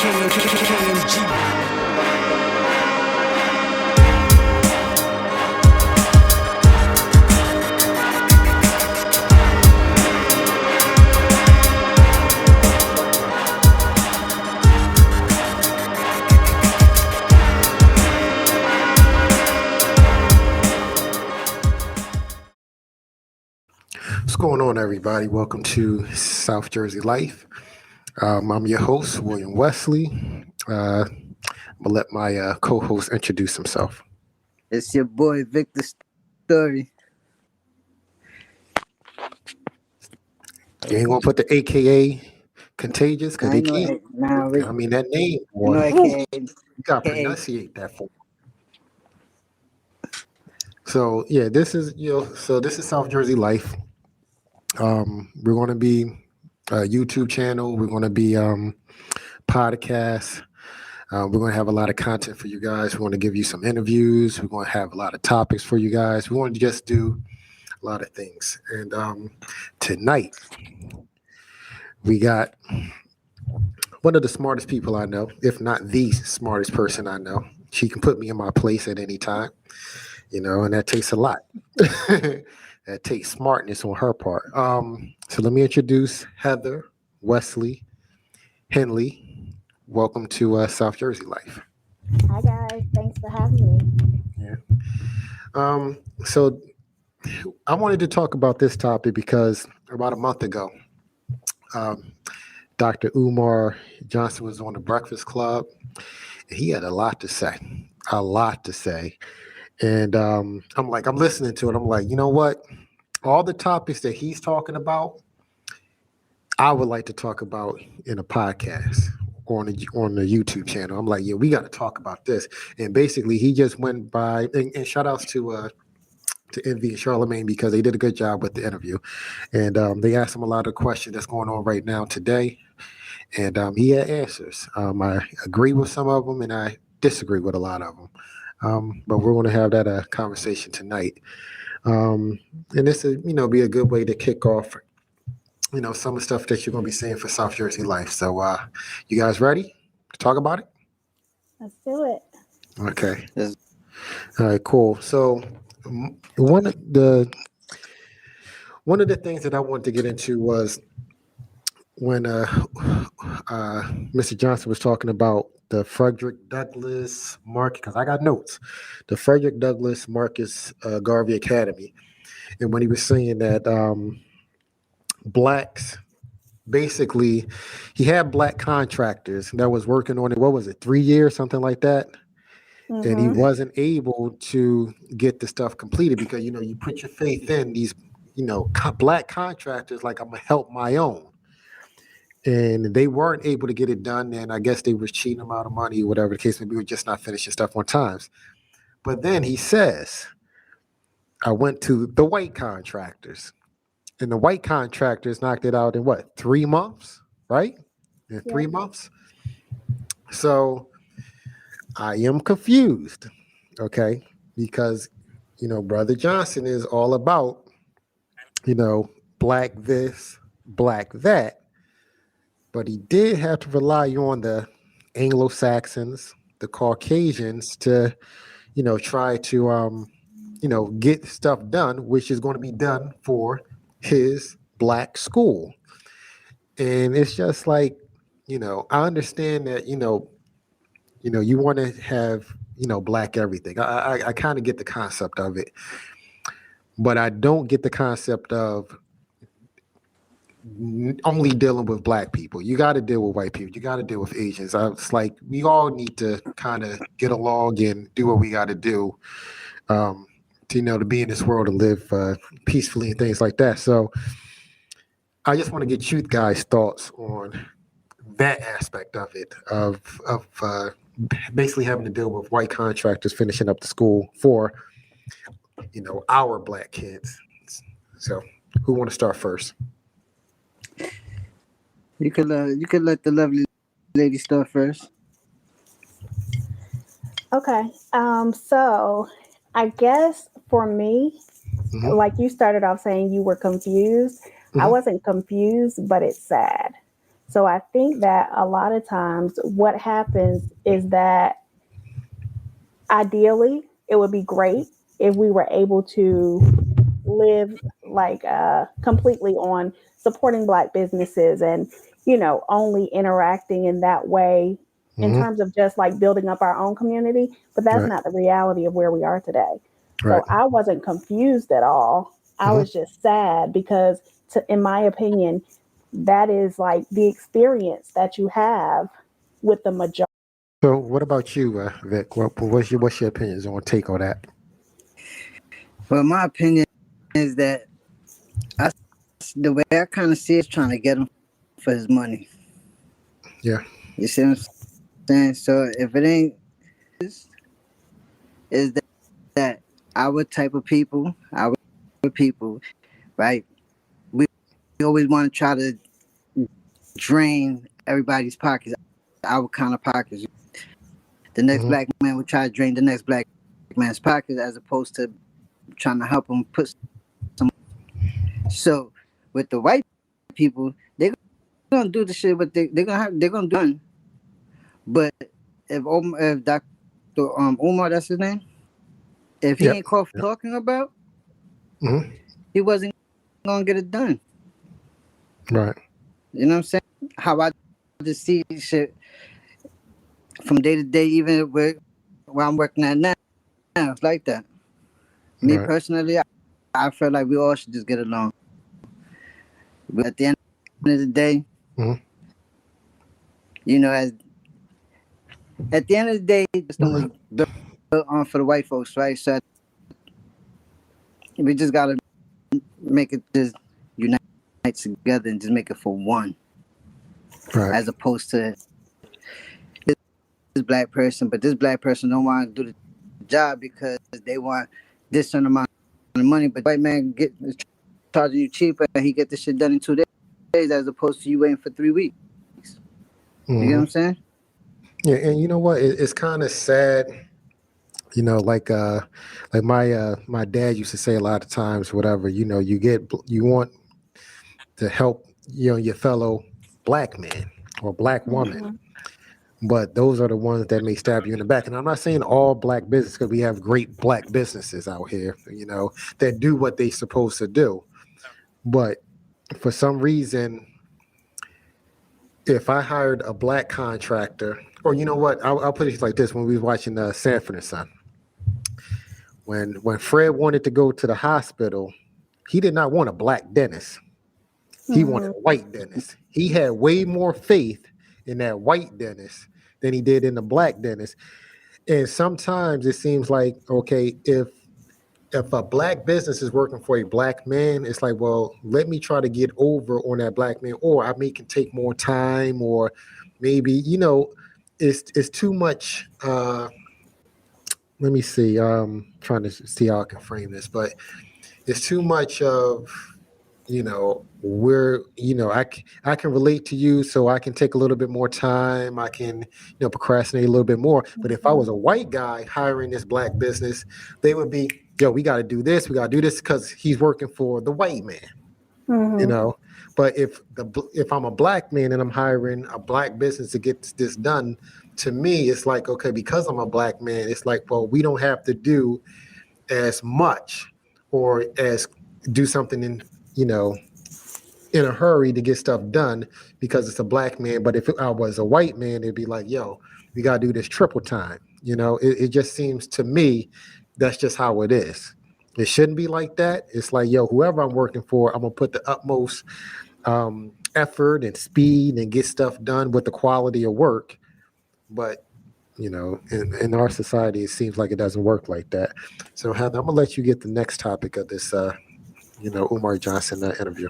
What's going on, everybody? Welcome to South Jersey Life. I'm your host, William Wesley. I'm gonna let my co-host introduce himself. It's your boy Victor Story. You ain't gonna put the AKA contagious because they can't. I mean that name, boy. You gotta pronunciate that for. So yeah, this is this is South Jersey Life. We're going to be a YouTube channel. We're going to be podcasts. We're going to have a lot of content for you guys. We want to give you some interviews. We're going to have a lot of topics for you guys. We want to just do a lot of things. And tonight, we got one of the smartest people I know, if not the smartest person I know. She can put me in my place at any time, and that takes a lot. That takes smartness on her part. So let me introduce Heather Wesley Henley. Welcome to South Jersey Life. Hi guys, thanks for having me. Yeah. So I wanted to talk about this topic because about a month ago, Dr. Umar Johnson was on the Breakfast Club. And he had a lot to say. And I'm listening to it. I'm like, you know what? All the topics that he's talking about, I would like to talk about in a podcast or on the YouTube channel. I'm like, yeah, we got to talk about this. And basically, he just went by, and shout outs to Envy and Charlemagne because they did a good job with the interview. And they asked him a lot of questions that's going on right now today. And he had answers. I agree with some of them and I disagree with a lot of them. But we're going to have that conversation tonight. And this is, be a good way to kick off, some of the stuff that you're going to be seeing for South Jersey Life. So you guys ready to talk about it? Let's do it. Okay. Yes. All right, cool. So one of the things that I wanted to get into was when Mr. Johnson was talking about the Frederick Douglass Marcus, because I got notes, the Frederick Douglass Marcus Garvey Academy. And when he was saying that blacks, basically, he had black contractors that was working on it, 3 years, something like that? Mm-hmm. And he wasn't able to get the stuff completed because, you put your faith in these, black contractors, like I'm going to help my own. And they weren't able to get it done. And I guess they were cheating them out of money or whatever the case may be, or just not finishing stuff on times. But then he says, I went to the white contractors. And the white contractors knocked it out in 3 months, right? In 3 months. So I am confused, okay? Because, Brother Johnson is all about, black this, black that. But he did have to rely on the Anglo-Saxons, the Caucasians to, try to, get stuff done, which is going to be done for his black school. And it's just like, I understand that, you want to have, black everything. I kind of get the concept of it, but I don't get the concept of only dealing with black people. You got to deal with white people. You got to deal with Asians. It's like we all need to kind of get along and do what we got to do, to be in this world and live peacefully and things like that. So I just want to get you guys' thoughts on that aspect of it, of basically having to deal with white contractors finishing up the school for, our black kids. So who want to start first? You could let the lovely lady start first. Okay. So I guess for me, like you started off saying you were confused. Mm-hmm. I wasn't confused, but it's sad So I think that a lot of times what happens is that ideally it would be great if we were able to live like completely on supporting black businesses and only interacting in that way in Hmm. terms of just like building up our own community, but that's Right. not the reality of where we are today. Right. So I wasn't confused at all. I Hmm. was just sad because in my opinion, that is like the experience that you have with the majority. So, what about you, Vic? What's your opinions on take on that? Well, my opinion is that I, the way I kind of see it is trying to get him for his money. Yeah. You see what I'm saying? So if it ain't, is that our type of people, right? We always want to try to drain everybody's pockets, our kind of pockets. The next Hmm. black man would try to drain the next black man's pockets as opposed to trying to help him put some. So with the white people, they're gonna do the shit, but they're gonna do it. But if Dr. Umar, that's his name, if he Yep. ain't called for Yep. talking about, Hmm. he wasn't gonna get it done. Right. You know what I'm saying? How I just see shit from day to day, even where I'm working at now, it's like that. Me Right. personally, I feel like we all should just get along. But at the end of the day, Hmm. as at the end of the day, the system was built on for the white folks, right? So we just gotta make it just unite together and just make it for one, Right. as opposed to this black person, but this black person don't want to do the job because they want this certain amount of money, but the white man is charging you cheaper and he get this shit done in 2 days as opposed to you waiting for 3 weeks. You get what Hmm. I'm saying? Yeah, and you know what? It's kind of sad. Like my dad used to say a lot of times, whatever. You want to help your fellow black man or black woman, Mhm. but those are the ones that may stab you in the back. And I'm not saying all black business, because we have great black businesses out here, that do what they supposed to do. But for some reason, if I hired a black contractor, or you know what, I'll put it like this: when we was watching Sanford and Son, when Fred wanted to go to the hospital, he did not want a black dentist. He wanted Mhm. a white dentist. He had way more faith in that white dentist than he did in the black dentist. And sometimes it seems like, okay, if a black business is working for a black man, it's like, well, let me try to get over on that black man, or I may can take more time, or maybe, it's too much. Let me see. Trying to see how I can frame this, but it's too much of, where, I can relate to you, so I can take a little bit more time. I can, procrastinate a little bit more. But if I was Mhm. a white guy hiring this black business, they would be, yo, we got to do this. We got to do this because he's working for the white man, you Mhm. know. But if I'm a black man and I'm hiring a black business to get this done, to me, it's like, okay, because I'm a black man, it's like, well, we don't have to do as much or as do something in a hurry to get stuff done because it's a black man. But if I was a white man, it'd be like, yo, we got to do this triple time. It just seems to me that's just how it is. It shouldn't be like that. It's like, yo, whoever I'm working for, I'm going to put the utmost effort and speed and get stuff done with the quality of work. But, in our society, it seems like it doesn't work like that. So, Heather, I'm going to let you get the next topic of this, Umar Johnson interview.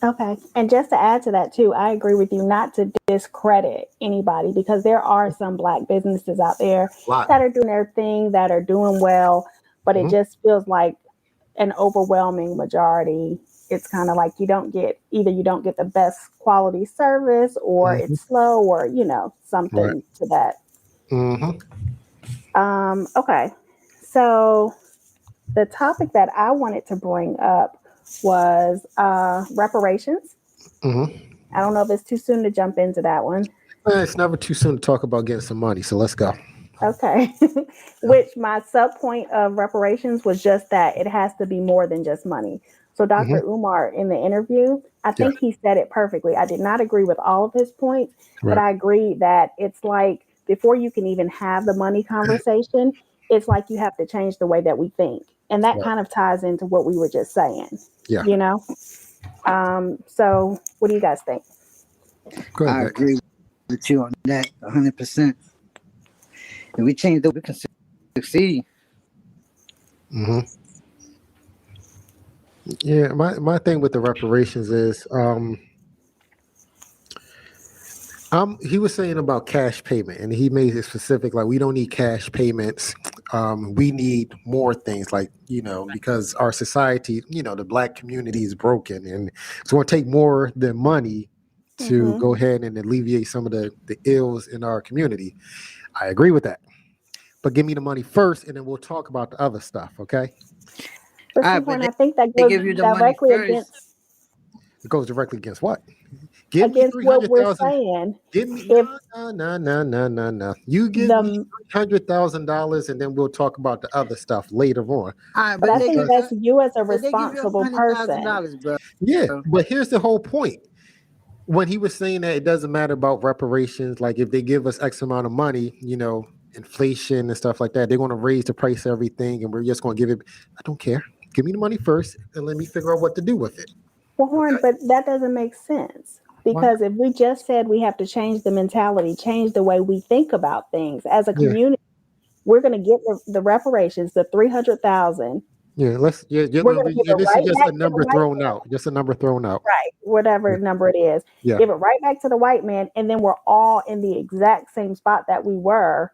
Okay. And just to add to that too, I agree with you not to discredit anybody because there are some black businesses out there A lot. that are doing their thing, that are doing well, but it Mhm. just feels like an overwhelming majority. It's kind of like you don't get the best quality service or Mhm. it's slow or, Right. something to that. Mhm. Okay. So the topic that I wanted to bring up was reparations. Mhm. I don't know if it's too soon to jump into that one. It's never too soon to talk about getting some money, so let's go. Okay. Which my sub point of reparations was just that it has to be more than just money. So Dr. Hmm. Umar in the interview, I Yeah, think he said it perfectly. I did not agree with all of his points, but right. I agree that it's like before you can even have the money conversation, it's like you have to change the way that we think. And that Right. kind of ties into what we were just saying, Yeah. you know? So what do you guys think? Go ahead, I Vic. agree with you on that 100%. If we change the, we can succeed. Hmm. Yeah, my thing with the reparations is, he was saying about cash payment, and he made it specific. Like, we don't need cash payments. We need more things, like, because our society, the black community is broken, and it's going to take more than money to Mm-hmm. go ahead and alleviate some of the ills in our community. I agree with that, but give me the money first, and then we'll talk about the other stuff. Okay? But All see, right, but Horn, I think that they goes give you the money directly first. against It goes directly against what? Give me three what hundred we're thousand. saying. Give me If no. You give me the $300,000, and then we'll talk about the other stuff later on. All right, But but I they think give Because that's you, you as a but they give you responsible person. $100,000, bro. yeah, but here's the whole point. When he was saying that it doesn't matter about reparations, like if they give us X amount of money, inflation and stuff like that, they're going to raise the price of everything, and we're just going to give it. I don't care. Give me the money first, and let me figure out what to do with it. Well, Horn, Okay? but that doesn't make sense Why not? because if we just said we have to change the mentality, change the way we think about things as a Yeah, community, we're going to get the reparations, the 300,000. yeah. We're going to give it This is right just back a to the number white thrown man, out. Just a number thrown out. right? Whatever Yeah, number it is, yeah. give it right back to the white man, and then we're all in the exact same spot that we were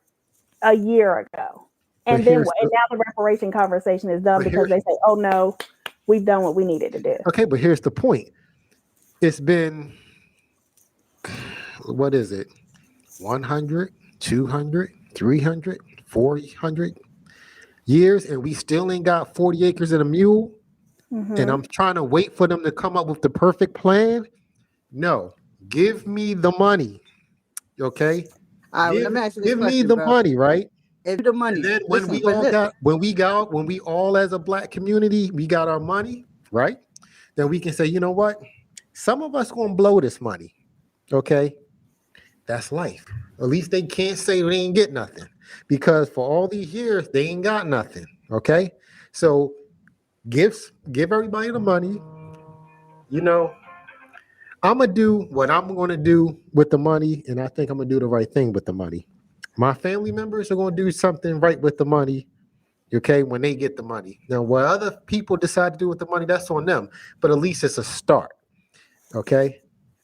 a year ago. But And then here's and the now the reparation conversation is done but because here's they say, "Oh no, we've done what we needed to do." okay. But here's the point. It's been, what is it? 100, 200, 300, 400 years, and we still ain't got 40 acres and a mule. And Mm-hmm. I'm trying to wait for them to come up with the perfect plan. No, give me the money. Okay, All right, well, give let me ask you this give me question, the bro. money, right? If the And money, then listen, but look, when we all as a black community, we got our money, right? Then we can say, you know what? Some of us gonna blow this money. Okay, that's life. At least they can't say they ain't get nothing, because for all these years they ain't got nothing. Okay, so give everybody the money. You know, I'm gonna do what I'm gonna do with the money, and I think I'm gonna do the right thing with the money. My family members are gonna do something right with the money. Okay, when they get the money. Now, what other people decide to do with the money, that's on them. But at least it's a start. Okay,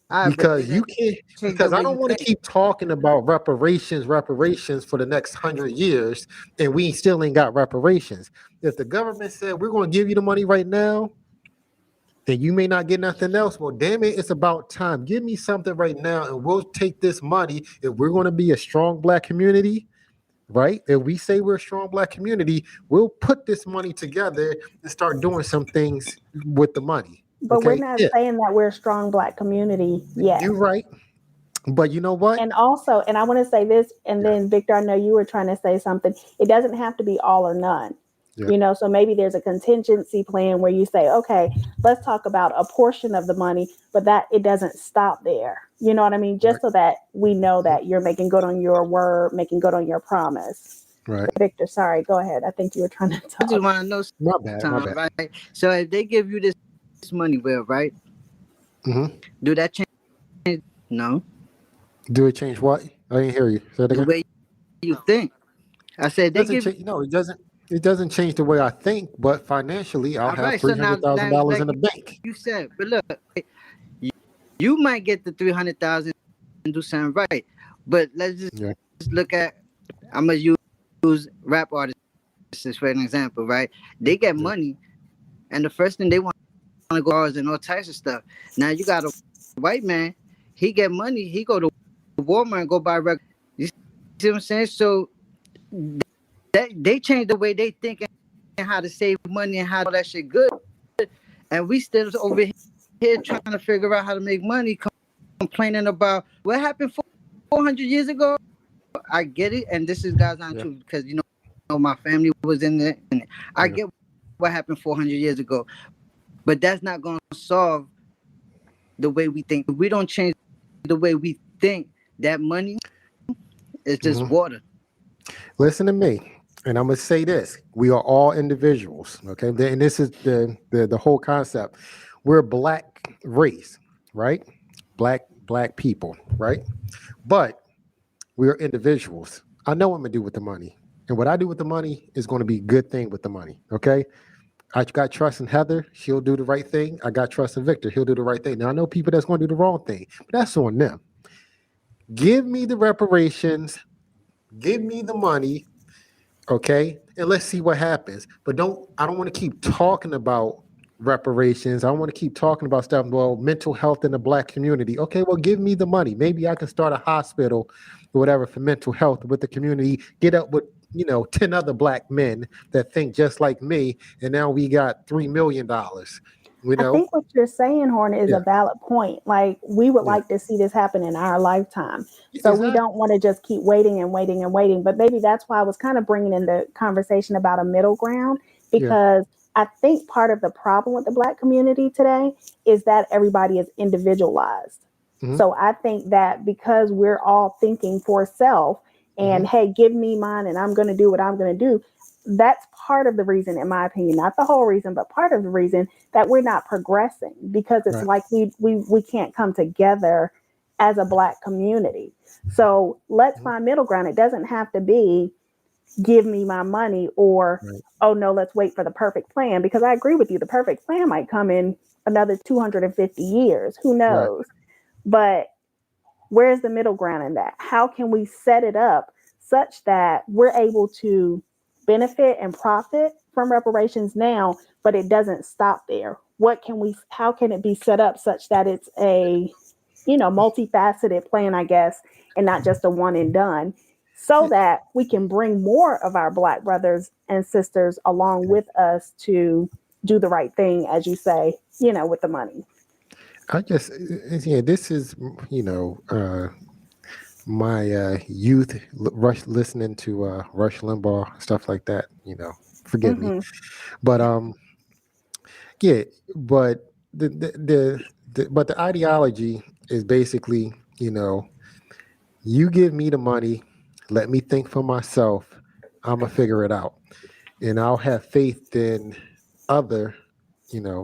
all right, but because they you can't. change the Because I way don't you want to think. keep talking about reparations for the next 100 years, and we still ain't got reparations. If the government said we're going to give you the money right now, and you may not get nothing else, well, damn it, it's about time. Give me something right now, and we'll take this money. If we're going to be a strong black community, right? If we say we're a strong black community, we'll put this money together and start doing some things with the money. But we're Okay? not Yeah, saying that we're a strong black community yet. you're right. But you know what? And also, and I want to say this, and Yeah, then Victor, I know you were trying to say something. It doesn't have to be all or none. yeah, So maybe there's a contingency plan where you say, okay, let's talk about a portion of the money, but that it doesn't stop there. You know what I mean? right, Just so that we know that you're making good on your word, making good on your promise. right. Victor, sorry, go ahead. I think you were trying to I just talk. want to know My bad, my something, bad. right? So if they give you this money, Will, right? Hmm. Do that change? No, Do it change what? I didn't hear you. Say it the again. way you think. I said It they doesn't give. change. No, it doesn't. It doesn't change the way I think, but financially, I'll All have right, three so now, hundred thousand dollars like in the bank. you said, but look, you, you might get the 300,000 and do something right, but let's just Yeah, look at. I'm gonna use rap artists for an example, right? They get yeah, money, and the first thing they want to go cars and all types of stuff. Now you got a white man, he get money, he go to Walmart and go buy records. You see what I'm saying? So they change the way they think and how to save money and how all that shit good. And we still over here trying to figure out how to make money. complaining about what happened 400 years ago. I get it, and this is God's honest truth because my family was in there, and I get what happened 400 years ago, but that's not going to solve the way we think. If we don't change the way we think, that money is just water. Listen to me, and I'm gonna say this: we are all individuals, okay? And this is the whole concept. We're a black race, right? Black people, right? But we're individuals. I know what I'm gonna do with the money, and what I do with the money is going to be a good thing with the money, okay? I got trust in Heather; she'll do the right thing. I got trust in Victor; he'll do the right thing. Now I know people that's going to do the wrong thing, but that's on them. Give me the reparations. Give me the money, okay? And let's see what happens. But I don't want to keep talking about reparations. I don't want to keep talking about stuff. Well, mental health in the black community. Okay, well, give me the money. Maybe I can start a hospital or whatever for mental health with the community. Get up with 10 other black men that think just like me, and now we got $3 million. I think what you're saying, Horn, is a valid point. Like, we would like to see this happen in our lifetime. So we don't want to just keep waiting and waiting and waiting. But maybe that's why I was kind of bringing in the conversation about a middle ground, because I think part of the problem with the Black community today is that everybody is individualized. So I think that because we're all thinking for self and, hey, give me mine and I'm going to do what I'm going to do, that's part of the reason, in my opinion, not the whole reason, but part of the reason that we're not progressing, because it's like we can't come together as a Black community. So let's find middle ground. It doesn't have to be give me my money or, oh no, let's wait for the perfect plan, because I agree with you. The perfect plan might come in another 250 years. Who knows? But where's the middle ground in that? How can we set it up such that we're able to benefit and profit from reparations now, but it doesn't stop there? How can it be set up such that it's a, multifaceted plan, I guess, and not just a one and done, so that we can bring more of our Black brothers and sisters along with us to do the right thing, as you say, with the money. I just, this is, my youth listening to Rush Limbaugh, stuff like that, forgive me. But, but but the ideology is basically, you give me the money, let me think for myself, I'm gonna figure it out. And I'll have faith in other,